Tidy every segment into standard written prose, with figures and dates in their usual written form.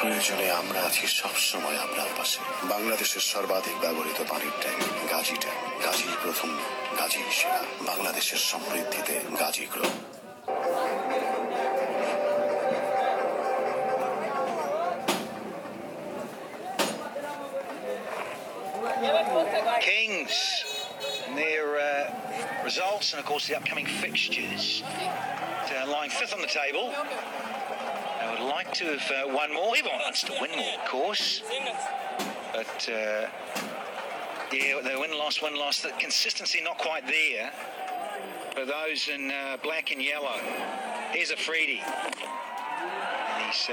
প্রয়োজনে আমরা আছি সবসময় আপনার পাশে। বাংলাদেশের সর্বাধিক ব্যবহৃত পানির ট্যাঙ্ক গাজী ট্যাঙ্ক। গাজী প্রথম, গাজী সেরা। বাংলাদেশের সমৃদ্ধিতে Gazi group. Kings, their results and of course the upcoming fixtures. Lying fifth on the table. I would like to have won more. Everyone wants to win more, of course. But yeah, the win-loss. The consistency not quite there for those in black and yellow. Here's a Freedy. And he's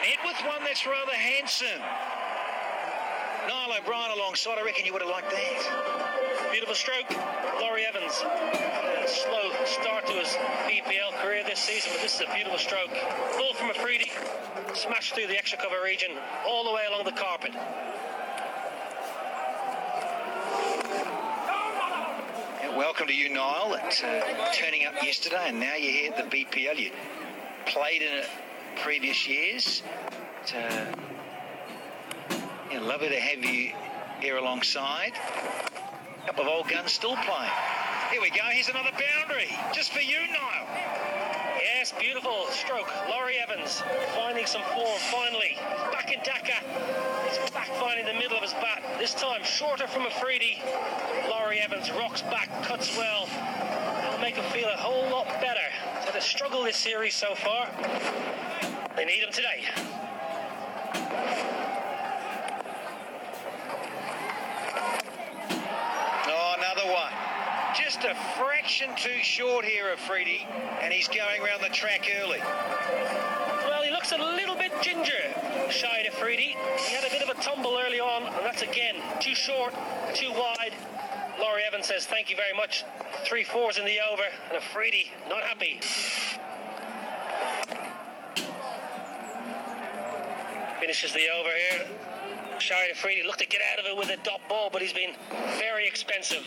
met with one that's rather handsome. Niall O'Brien alongside, I reckon you would have liked that. Beautiful stroke, Laurie Evans. A slow start to his BPL career this season, but this is a beautiful stroke. Full from a Freedy, smashed through the extra cover region, all the way along the carpet. Welcome to you, Niall. Turning up yesterday, and now you're here at the BPL. You played in it previous years. Lovely to have you here alongside. A couple of old guns still playing. Here we go. Here's another boundary. Just for you, Niall. Yes, beautiful stroke. Laurie Evans finding some form finally. Back in Dhaka. He's back finding the middle of his bat. This time shorter from a Freedy. Laurie Evans rocks back, cuts well. It'll make him feel a whole lot better. So the struggle this series so far. They need him today. Just a fraction too short here of Freedy, and he's going around the track early. Well, he looks a little bit ginger, shy to Freedy. He had a bit of a tumble early on, and that's again too short, too wide. Laurie Evans says thank you very much. 3-4s in the over, and a Freedy not happy. Finishes the over here. Shy to Freedy looked to get out of it with a dot ball, but he's been very expensive.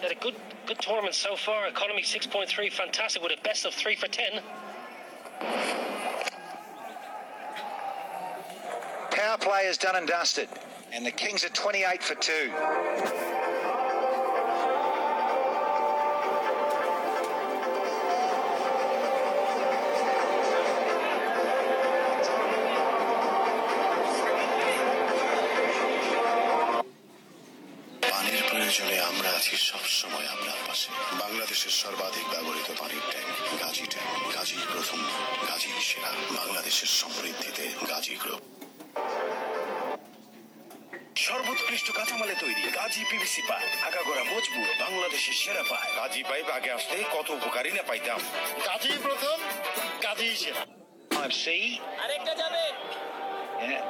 Had a good tournament so far. Economy 6.3, fantastic with a best of 3 for 10. Power play is done and dusted, and the Kings are 28 for 2. প্রয়োজনে আমরা আছি সবসময় আপনার পাশে। বাংলাদেশের সর্বাধিক ব্যবহৃত পানির ট্যাঙ্ক গাজী ট্যাঙ্ক। গাজী প্রথম, গাজী সেরা। বাংলাদেশের সমৃদ্ধিতে গাজী গ্রুপ। সর্বোৎকৃষ্ট কাঁচামালে তৈরি গাজী পিভিসি পাইপ, আগাগোড়া মজবুত, বাংলাদেশের সেরা পাইপ। গাজী পাইপ আগে আসতে কত উপকারী না পাইতাম। গাজী প্রথম, গাজী সেরা। আরেকটা যাবে। Yeah.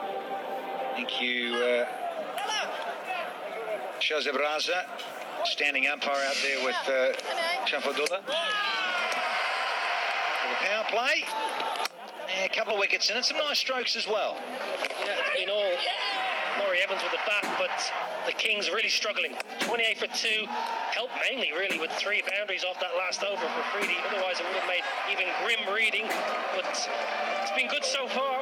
Thank you. Shazib Raza, standing umpire out there with Shafadullah. The power play. A couple of wickets in it, some nice strokes as well. Yeah, it's been all Laurie Evans with the bat, but the Kings really struggling. 28 for 2, helped mainly really with 3 boundaries off that last over for Freedy. Otherwise it would have made even grim reading, but it's been good so far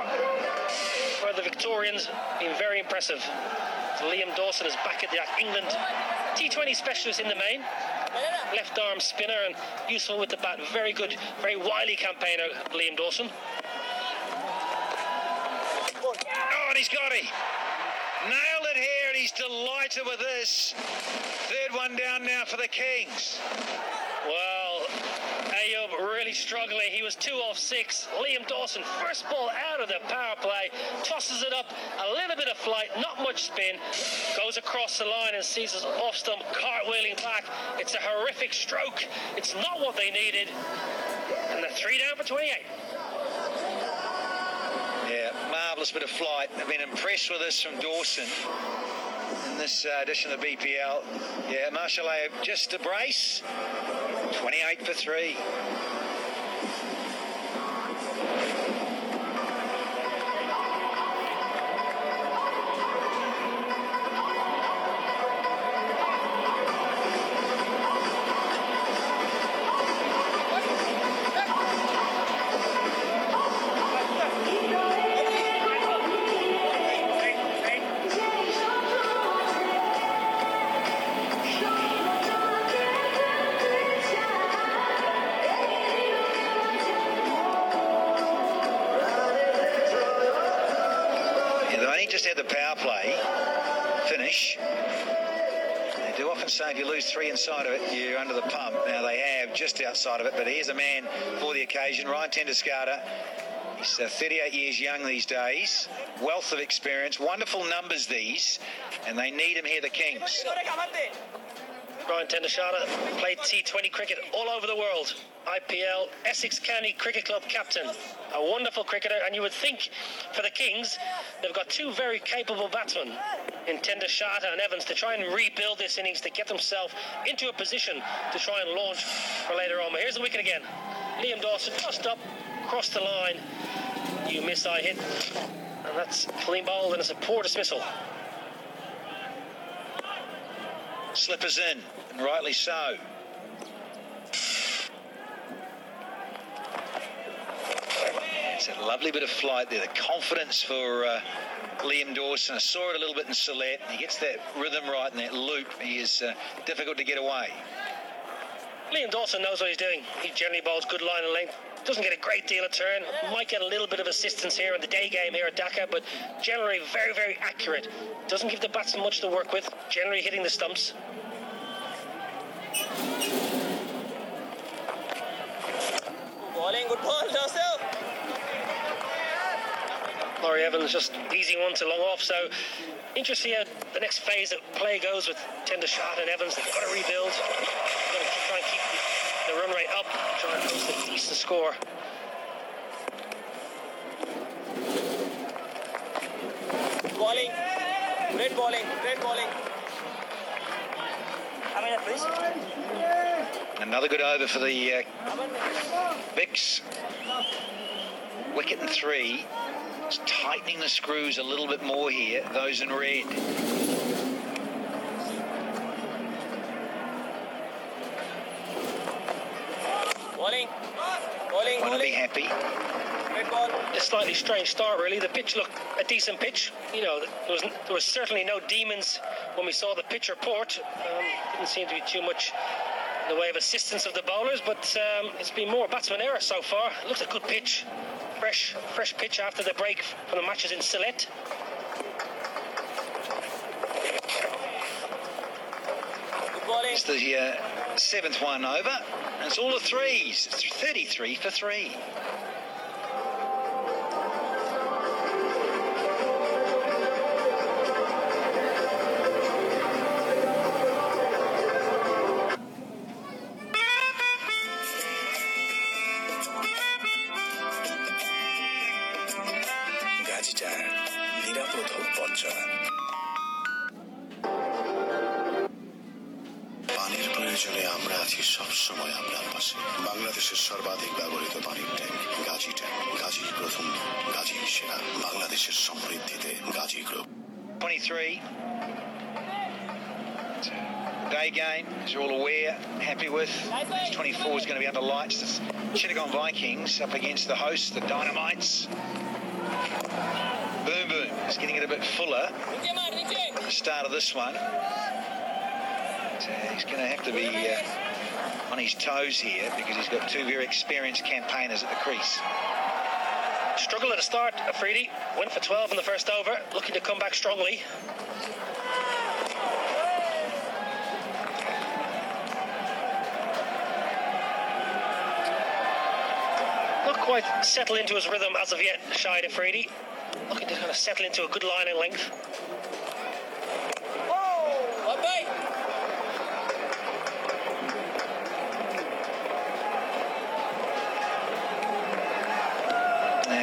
for the Victorians, been very impressive. Liam Dawson is back at the England T20 specialist in the main. Left arm spinner and useful with the bat. Very good, very wily campaigner, Liam Dawson. Oh, and he's got it. Nailed it here, and he's delighted with this. Third one down now for the Kings. Well, Ayub really struggling. He was 2 off 6. Liam Dawson, first ball out of the power play, tosses it up, a little bit of flight, not much spin, goes across the line and sees his off stump cartwheeling back. It's a horrific stroke. It's not what they needed. And the 3 down for 28. Yeah, marvellous bit of flight. I've been impressed with this from Dawson in this edition of the BPL. Yeah, mashallah, just a brace. 28 for 3. just had the power play finish. They do often say if you lose 3 inside of it, you're under the pump. Now they have just outside of it, but here's a man for the occasion, Ryan Tendescarter. He's 38 years young these days, wealth of experience, wonderful numbers these, and they need him here, the Kings. Ryan Tendescarter played T20 cricket all over the world. IPL, Essex County Cricket Club captain. A wonderful cricketer, and you would think for the Kings, they've got 2 very capable batsmen in Tendescarter and Evans to try and rebuild this innings to get themselves into a position to try and launch for later on. But here's the wicket again. Liam Dawson just up, across the line. You miss, I hit. And that's clean bowled, and it's a poor dismissal. Slippers in, and rightly so. It's a lovely bit of flight there. The confidence for Liam Dawson. I saw it a little bit in Sillette. He gets that rhythm right in that loop. He is difficult to get away. Liam Dawson knows what he's doing. He generally bowls good line and length. Doesn't get a great deal of turn. Might get a little bit of assistance here in the day game here at Dhaka, but generally very, very accurate. Doesn't give the batsman much to work with. Generally hitting the stumps. Bowling, good ball, Joseph. Laurie Evans just easy one to long off. So interesting how the next phase of play goes with Tendescarter and Evans. They've got to rebuild. They've got to try and keep the run rate up, try and post a decent score. Bowling, great bowling, great bowling. Please. Another good over for the Bix. Wicket in 3. It's tightening the screws a little bit more here, those in red. Bowling, Want to be happy. great ball. A slightly strange start, really. The pitch looked a decent pitch. You know, there was certainly no demons when we saw the pitch report. Didn't seem to be too much in the way of assistance of the bowlers, but it's been more batsman error so far. It looks a good pitch. Fresh pitch after the break from the matches in Sillette. Good bowling. It's the 7th one over, and it's all the 3s. It's 33 for 3. পানির প্রয়োজনে আমরা আছি সবসময় আপনার পাশে। বাংলাদেশের সর্বাধিক ব্যবহৃত পানির ট্যাঙ্ক গাজী ট্যাঙ্ক। গাজী প্রথম, গাজী সেরা। বাংলাদেশের সমৃদ্ধিতে Gazi group. 23. Day game, as you're all aware, happy with. This 24 is going to be under lights. It's Chittagong Vikings up against the hosts, the Dynamites. Boom Boom is getting it a bit fuller at the start of this one. So he's going to have to be on his toes here because he's got 2 very experienced campaigners at the crease. Struggled at the start, Afridi. Went for 12 in the first over, looking to come back strongly. Not quite settled into his rhythm as of yet, Shahid Afridi. Looking to kind of settle into a good line and length.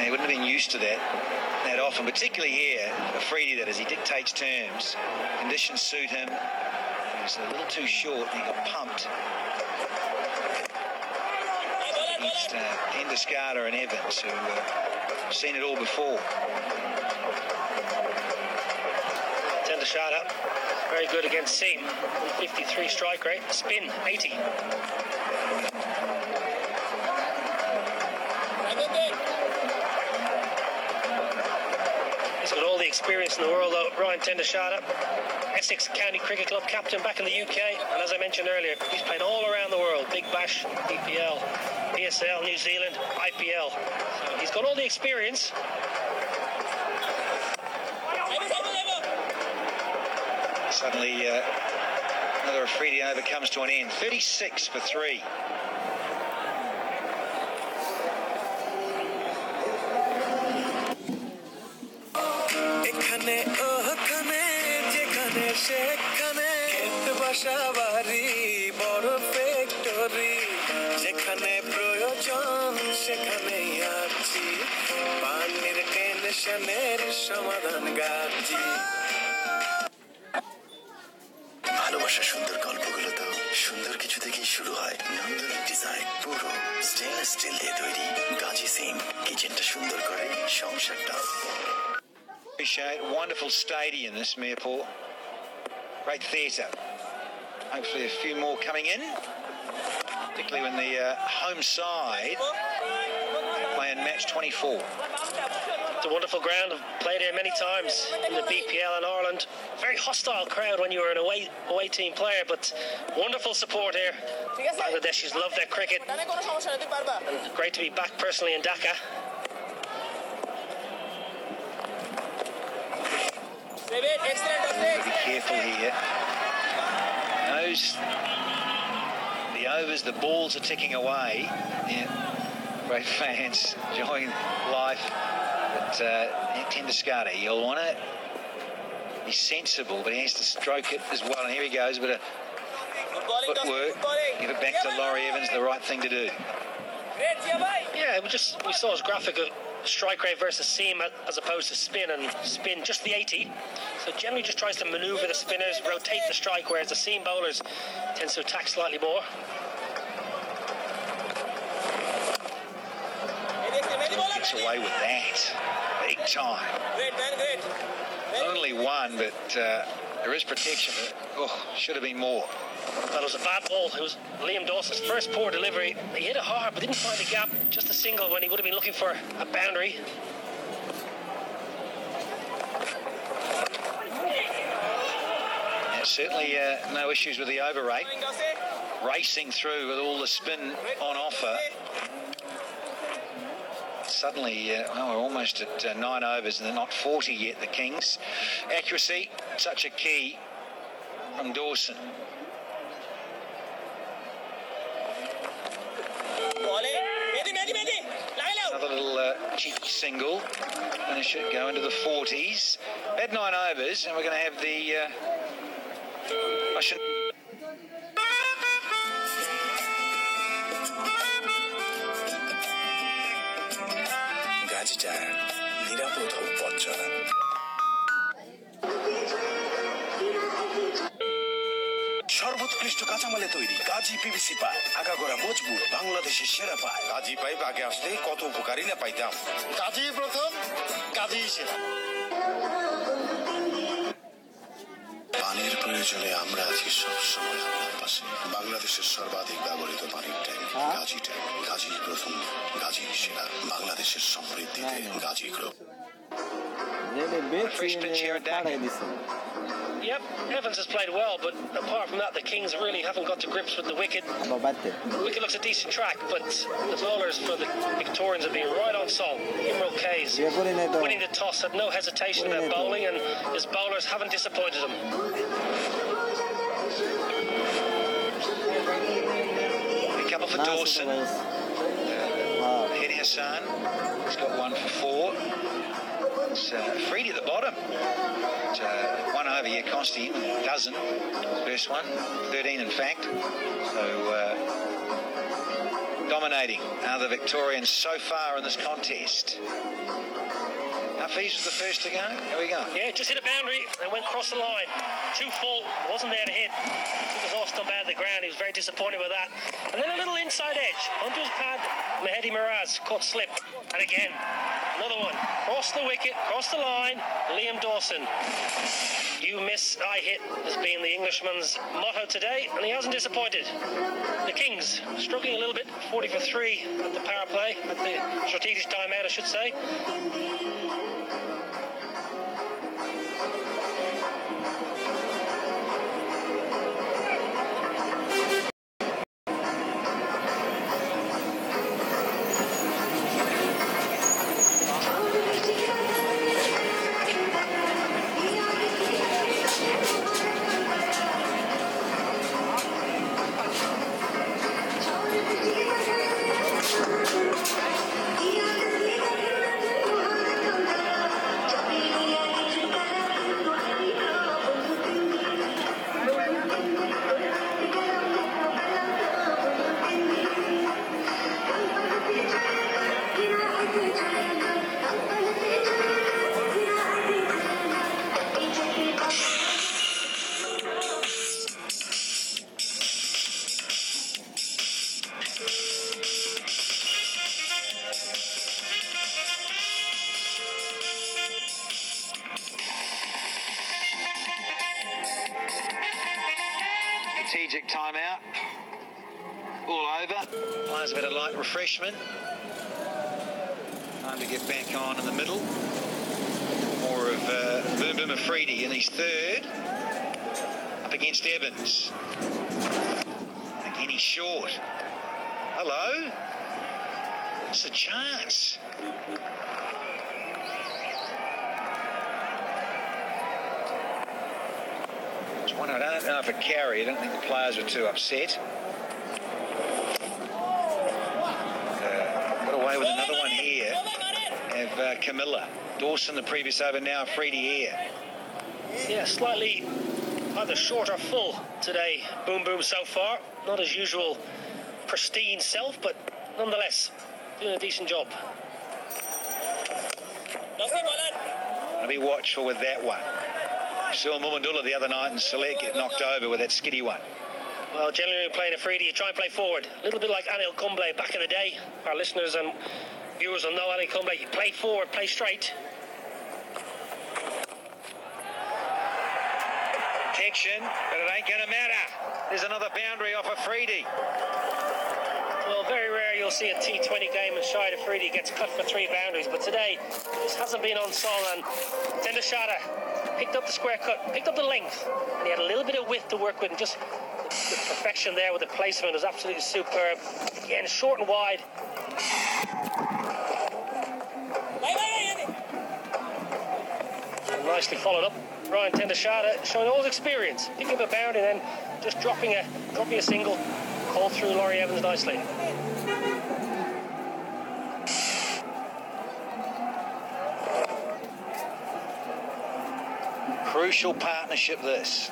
He wouldn't have been used to that often, particularly here, Afridi, that is, he dictates terms. Conditions suit him. He was a little too short and he got pumped. Against Tendescarter and Evans, who have seen it all before. Tendescarter, very good against seam. 53 strike rate, spin 80. He's got all the experience in the world, though, Ryan Tendescarter. Essex County Cricket Club captain back in the UK, and as I mentioned earlier, he's played all around the world. Big Bash, EPL, PSL, New Zealand, IPL. So he's got all the experience. Suddenly, another Afridi over comes to an end. 36 for 3. ভালোবাসার সুন্দর গল্পগুলো তো সুন্দর কিছু থেকেই শুরু হয়। নন্দন design পুরো স্টেনলেস স্টিল দিয়ে তৈরি গাজি সিং কিচেনটা সুন্দর করে সংসারটা। Appreciate wonderful stadium, this Mirpur. Great theatre. Hopefully a few more coming in, particularly when the home side play in match 24. It's a wonderful ground. I've played here many times in the BPL in Ireland. Very hostile crowd when you were an away team player, but wonderful support here. Bangladeshis love their cricket. And great to be back personally in Dhaka. Be careful here. Knows the overs, the balls are ticking away. Yeah, great fans enjoying life. But Tenduscari, he'll want to be sensible, but he has to stroke it as well. And here he goes, but a footwork. Give it back to Laurie Evans, the right thing to do. Yeah, we saw his graphic of strike rate versus seam as opposed to spin, and spin just the 80. So generally just tries to manoeuvre the spinners, rotate the strike, whereas the seam bowlers tends to attack slightly more. Gets away with that big time. Only one, but there is protection. But, should have been more. That was a bad ball. It was Liam Dawson's first poor delivery. He hit it hard, but didn't find the gap. Just a single when he would have been looking for a boundary. Yeah, certainly no issues with the over rate. Racing through with all the spin on offer. Suddenly, we're almost at 9 overs and they're not 40 yet, the Kings. Accuracy, such a key from Dawson. Another little cheeky single. And it should go into the 40s. At 9 overs, and we're going to have the... Gazi tyre, নিরাপদ হোক পথ চলা। সর্বোৎকৃষ্ট কাঁচামালে তৈরি Gazi PVC pipe, আগাগোড়া মজবুত, বাংলাদেশের সেরা পাইপ। গাজী পাইপ আগে আসতে কত উপকারী না পাইতাম। গাজী প্রথম, গাজী সেরা। পানির প্রয়োজনে আমরা আছি সবসময় আপনার পাশে। বাংলাদেশের সর্বাধিক ব্যবহৃত পানির ট্যাঙ্ক গাজি ট্যাঙ্ক, গাজী প্রথম, গাজী সেরা, বাংলাদেশের সমৃদ্ধিতে Gazi group. Fresh pitch here at Dhaka. Yep, Evans has played well, but apart from that, the Kings really haven't got to grips with the wicket. The wicket looks a decent track, but the bowlers for the Victorians have been right on salt. Imral Kays winning the toss, had no hesitation about bowling, and his bowlers haven't disappointed him. A couple for Dawson. Hedi Hassan, he's got 1 for 4. It's Freedy at the bottom. It's, 1 over here, Constantine, dozen. First one, 13 in fact. So dominating the Victorians so far in this contest. Hafiz was the first to go. Here we go. Yeah, just hit a boundary and went across the line. 2 full, wasn't there to hit. Took his off stump out of the ground. He was very disappointed with that. And then a little inside edge onto his pad. Mehdi Miraz caught slip. And again, another one. Cross the wicket, cross the line. Liam Dawson. You miss, I hit has been the Englishman's motto today, and he hasn't disappointed. The Kings struggling a little bit, 40 for 3 at the power play, at the strategic timeout, I should say. strategic timeout. All over. Players have had a light refreshment. Time to get back on in the middle. More of Boom Boom Afridi in his third. Up against Evans. Again, he's short. Hello. It's a chance. It's one I don't know if it carried. I don't think the players were too upset. Got away with another one here. Have Camilla. Dawson the previous over, now Afridi here. Yeah, slightly either short or full today, Boom Boom so far. Not his usual pristine self, but nonetheless, doing a decent job. I'll be watchful with that one. Saw Mumandula the other night and Select get knocked over with that skiddy one. Well, generally when playing Afridi, you try and play forward. A little bit like Anil Kumble back in the day. Our listeners and viewers will know Anil Kumble. You play forward, play straight. Protection, but it ain't going to matter. There's another boundary off Afridi. Well, very rare you'll see a T20 game and Shahid Afridi gets cut for 3 boundaries, but today this hasn't been on song, and Tendashada picked up the square cut, picked up the length, and he had a little bit of width to work with, and just the perfection there with the placement was absolutely superb. Again, short and wide. And nicely followed up. Ryan Tendashada showing all his experience, picking up a boundary and then just dropping a single. Called through Laurie Evans nicely. Crucial partnership this.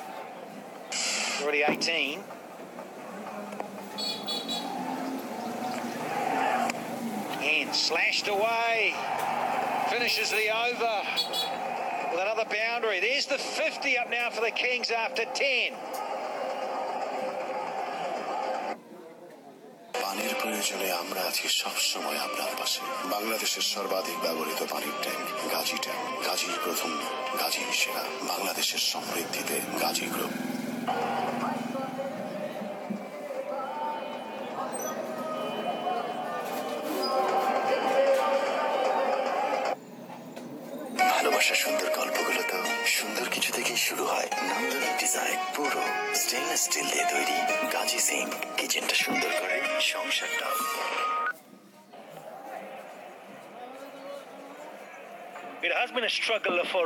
Already 18. And slashed away. Finishes the over with another boundary. There's the 50 up now for the Kings after 10. পানির প্রয়োজনে আমরা আছি সবসময় আপনার পাশে। বাংলাদেশের সর্বাধিক ব্যবহৃত পানির ট্যাঙ্ক গাজী ট্যাঙ্ক। গাজীর প্রথম, গাজীর সেরা। বাংলাদেশের সমৃদ্ধিতে গাজী গ্রুপ। ভালোবাসার সুন্দর গল্পগুলো তো সুন্দর কিছু থেকেই শুরু হয়। নান্দনিক ডিজাইন, পুরো স্টেনলেস স্টিল দিয়ে তৈরি। গাজী সিঙ্ক কিচেনটা সুন্দর করে সংসারটা। It has been a struggle for